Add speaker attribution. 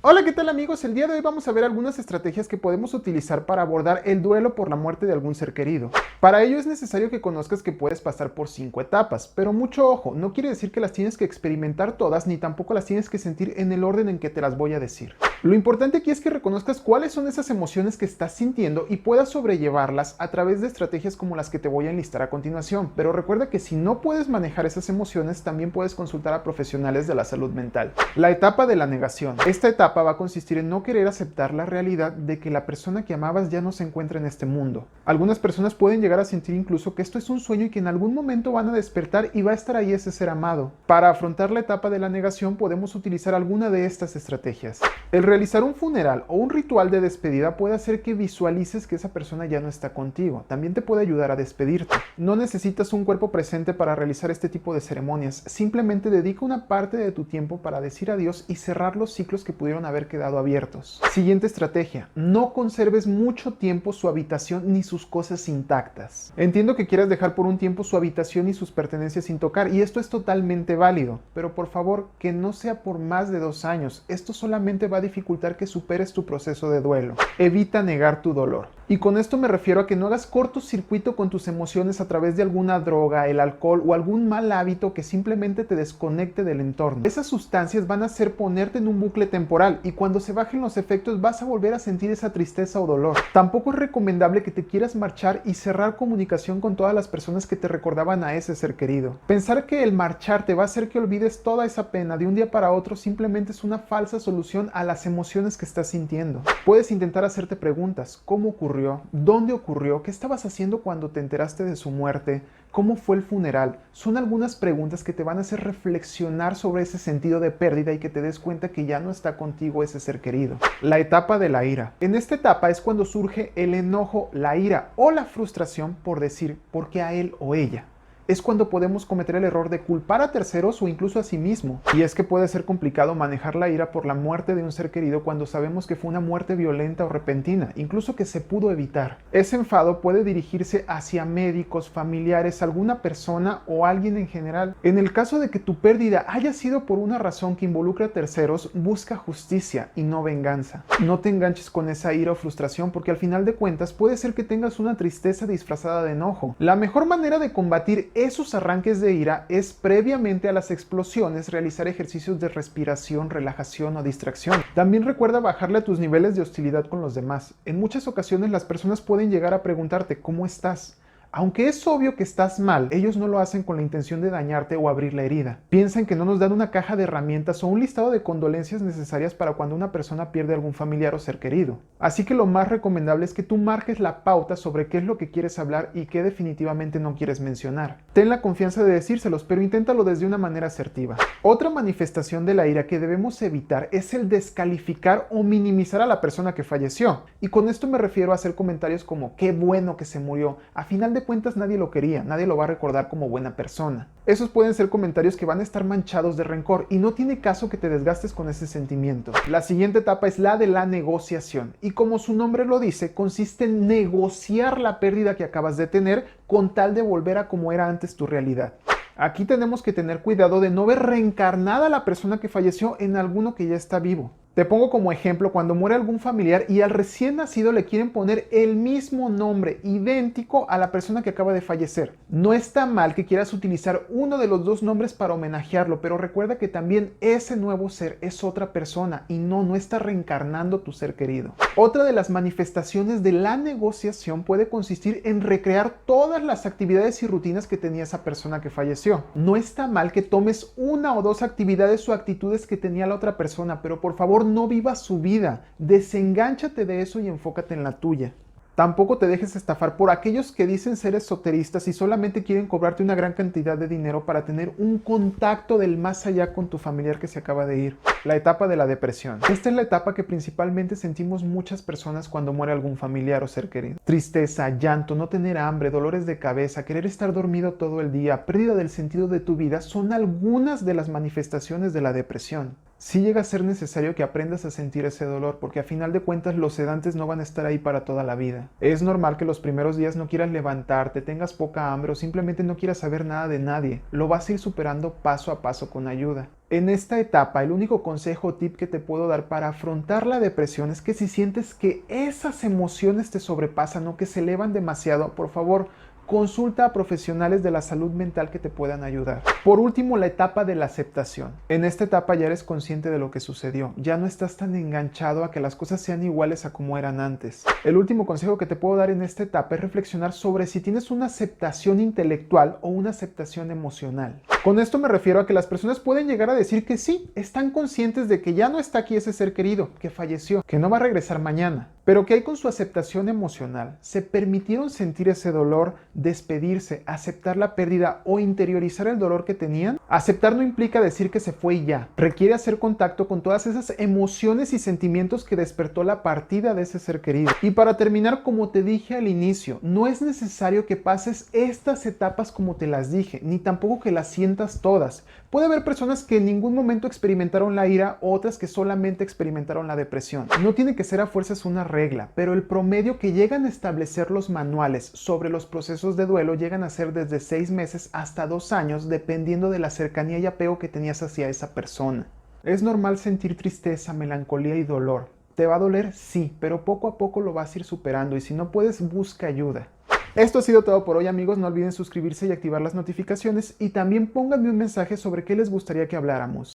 Speaker 1: Hola, ¿qué tal amigos? El día de hoy vamos a ver algunas estrategias que podemos utilizar para abordar el duelo por la muerte de algún ser querido. Para ello es necesario que conozcas que puedes pasar por 5 etapas, pero mucho ojo, no quiere decir que las tienes que experimentar todas ni tampoco las tienes que sentir en el orden en que te las voy a decir. Lo importante aquí es que reconozcas cuáles son esas emociones que estás sintiendo y puedas sobrellevarlas a través de estrategias como las que te voy a enlistar a continuación, pero recuerda que si no puedes manejar esas emociones, también puedes consultar a profesionales de la salud mental. La etapa de la negación. Esta etapa va a consistir en no querer aceptar la realidad de que la persona que amabas ya no se encuentra en este mundo. Algunas personas pueden llegar a sentir incluso que esto es un sueño y que en algún momento van a despertar y va a estar ahí ese ser amado. Para afrontar la etapa de la negación podemos utilizar alguna de estas estrategias. El realizar un funeral o un ritual de despedida puede hacer que visualices que esa persona ya no está contigo. También te puede ayudar a despedirte. No necesitas un cuerpo presente para realizar este tipo de ceremonias. Simplemente dedica una parte de tu tiempo para decir adiós y cerrar los ciclos que pudieron haber quedado abiertos. Siguiente estrategia. No conserves mucho tiempo su habitación ni sus cosas intactas. Entiendo que quieras dejar por un tiempo su habitación y sus pertenencias sin tocar, y esto es totalmente válido, pero por favor que no sea por más de 2 años. Esto solamente va a dificultar que superes tu proceso de duelo. Evita negar tu dolor. Y con esto me refiero a que no hagas cortocircuito con tus emociones a través de alguna droga, el alcohol o algún mal hábito que simplemente te desconecte del entorno. Esas sustancias van a hacer ponerte en un bucle temporal y cuando se bajen los efectos vas a volver a sentir esa tristeza o dolor. Tampoco es recomendable que te quieras marchar y cerrar comunicación con todas las personas que te recordaban a ese ser querido. Pensar que el marchar te va a hacer que olvides toda esa pena de un día para otro simplemente es una falsa solución a las emociones que estás sintiendo. Puedes intentar hacerte preguntas. ¿Cómo ocurrió? ¿Dónde ocurrió? ¿Qué estabas haciendo cuando te enteraste de su muerte? ¿Cómo fue el funeral? Son algunas preguntas que te van a hacer reflexionar sobre ese sentido de pérdida y que te des cuenta que ya no está contigo ese ser querido. La etapa de la ira. En esta etapa es cuando surge el enojo, la ira o la frustración por decir ¿por qué a él o ella? Es cuando podemos cometer el error de culpar a terceros o incluso a sí mismo. Y es que puede ser complicado manejar la ira por la muerte de un ser querido cuando sabemos que fue una muerte violenta o repentina, incluso que se pudo evitar. Ese enfado puede dirigirse hacia médicos, familiares, alguna persona o alguien en general. En el caso de que tu pérdida haya sido por una razón que involucre a terceros, busca justicia y no venganza. No te enganches con esa ira o frustración porque al final de cuentas puede ser que tengas una tristeza disfrazada de enojo. La mejor manera de combatir esos arranques de ira es previamente a las explosiones realizar ejercicios de respiración, relajación o distracción. También recuerda bajarle a tus niveles de hostilidad con los demás. En muchas ocasiones las personas pueden llegar a preguntarte ¿cómo estás? Aunque es obvio que estás mal, ellos no lo hacen con la intención de dañarte o abrir la herida. Piensan que no nos dan una caja de herramientas o un listado de condolencias necesarias para cuando una persona pierde algún familiar o ser querido. Así que lo más recomendable es que tú marques la pauta sobre qué es lo que quieres hablar y qué definitivamente no quieres mencionar. Ten la confianza de decírselos, pero inténtalo desde una manera asertiva. Otra manifestación de la ira que debemos evitar es el descalificar o minimizar a la persona que falleció. Y con esto me refiero a hacer comentarios como qué bueno que se murió. A final de cuentas nadie lo quería, nadie lo va a recordar como buena persona. Esos pueden ser comentarios que van a estar manchados de rencor y no tiene caso que te desgastes con ese sentimiento. La siguiente etapa es la de la negociación y como su nombre lo dice, consiste en negociar la pérdida que acabas de tener con tal de volver a como era antes tu realidad. Aquí tenemos que tener cuidado de no ver reencarnada a la persona que falleció en alguno que ya está vivo. Te pongo como ejemplo cuando muere algún familiar y al recién nacido le quieren poner el mismo nombre, idéntico a la persona que acaba de fallecer. No está mal que quieras utilizar uno de los dos nombres para homenajearlo, pero recuerda que también ese nuevo ser es otra persona y no está reencarnando tu ser querido. Otra de las manifestaciones de la negociación puede consistir en recrear todas las actividades y rutinas que tenía esa persona que falleció. No está mal que tomes una o dos actividades o actitudes que tenía la otra persona, pero por favor no vivas su vida, desengánchate de eso y enfócate en la tuya. Tampoco te dejes estafar por aquellos que dicen ser esoteristas y solamente quieren cobrarte una gran cantidad de dinero para tener un contacto del más allá con tu familiar que se acaba de ir. La etapa de la depresión. Esta es la etapa que principalmente sentimos muchas personas cuando muere algún familiar o ser querido. Tristeza, llanto, no tener hambre, dolores de cabeza, querer estar dormido todo el día, pérdida del sentido de tu vida son algunas de las manifestaciones de la depresión. Sí llega a ser necesario que aprendas a sentir ese dolor porque a final de cuentas los sedantes no van a estar ahí para toda la vida. Es normal que los primeros días no quieras levantarte, tengas poca hambre o simplemente no quieras saber nada de nadie. Lo vas a ir superando paso a paso con ayuda. En esta etapa, el único consejo o tip que te puedo dar para afrontar la depresión es que si sientes que esas emociones te sobrepasan o que se elevan demasiado, por favor, consulta a profesionales de la salud mental que te puedan ayudar. Por último, la etapa de la aceptación. En esta etapa ya eres consciente de lo que sucedió, ya no estás tan enganchado a que las cosas sean iguales a como eran antes. El último consejo que te puedo dar en esta etapa es reflexionar sobre si tienes una aceptación intelectual o una aceptación emocional. Con esto me refiero a que las personas pueden llegar a decir que sí, están conscientes de que ya no está aquí ese ser querido, que falleció, que no va a regresar mañana, pero que hay con su aceptación emocional, se permitieron sentir ese dolor, despedirse, aceptar la pérdida o interiorizar el dolor que tenían. Aceptar no implica decir que se fue y ya, requiere hacer contacto con todas esas emociones y sentimientos que despertó la partida de ese ser querido. Y para terminar, como te dije al inicio, no es necesario que pases estas etapas como te las dije, ni tampoco que las sientas todas. Puede haber personas que en ningún momento experimentaron la ira, otras que solamente experimentaron la depresión. No tiene que ser a fuerzas una regla, pero el promedio que llegan a establecer los manuales sobre los procesos de duelo llegan a ser desde 6 meses hasta 2 años, dependiendo de la cercanía y apego que tenías hacia esa persona. Es normal sentir tristeza, melancolía y dolor. ¿Te va a doler? Sí, pero poco a poco lo vas a ir superando y si no puedes, busca ayuda. Esto ha sido todo por hoy, amigos. No olviden suscribirse y activar las notificaciones y también pónganme un mensaje sobre qué les gustaría que habláramos.